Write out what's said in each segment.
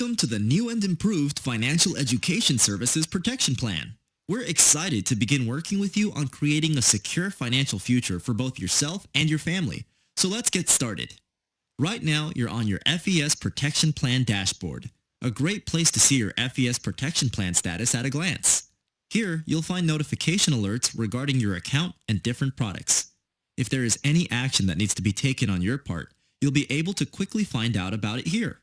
Welcome to the new and improved Financial Education Services Protection Plan. We're excited to begin working with you on creating a secure financial future for both yourself and your family. So let's get started. Right now, you're on your FES Protection Plan dashboard, a great place to see your FES Protection Plan status at a glance. Here, you'll find notification alerts regarding your account and different products. If there is any action that needs to be taken on your part, you'll be able to quickly find out about it here.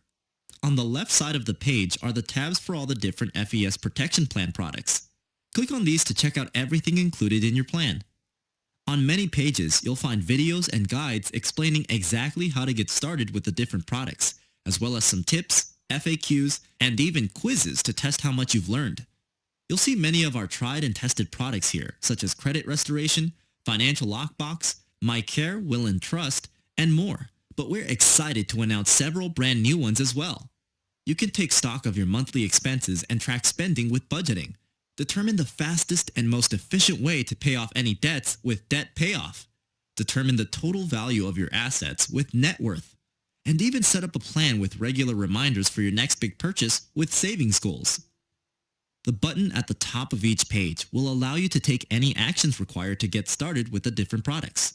On the left side of the page are the tabs for all the different FES Protection Plan products. Click on these to check out everything included in your plan. On many pages, you'll find videos and guides explaining exactly how to get started with the different products, as well as some tips, FAQs, and even quizzes to test how much you've learned. You'll see many of our tried and tested products here, such as Credit Restoration, Financial Lockbox, My Care, Will and Trust, and more. But we're excited to announce several brand new ones as well. You can take stock of your monthly expenses and track spending with budgeting. Determine the fastest and most efficient way to pay off any debts with debt payoff. Determine the total value of your assets with net worth. And even set up a plan with regular reminders for your next big purchase with savings goals. The button at the top of each page will allow you to take any actions required to get started with the different products.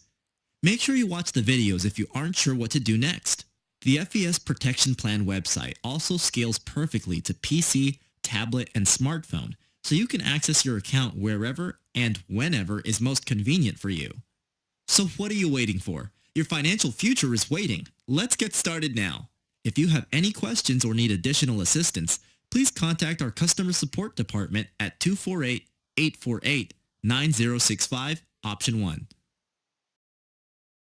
Make sure you watch the videos if you aren't sure what to do next. The FES Protection Plan website also scales perfectly to PC, tablet, and smartphone, so you can access your account wherever and whenever is most convenient for you. So what are you waiting for? Your financial future is waiting. Let's get started now. If you have any questions or need additional assistance, please contact our customer support department at 248-848-9065, option 1.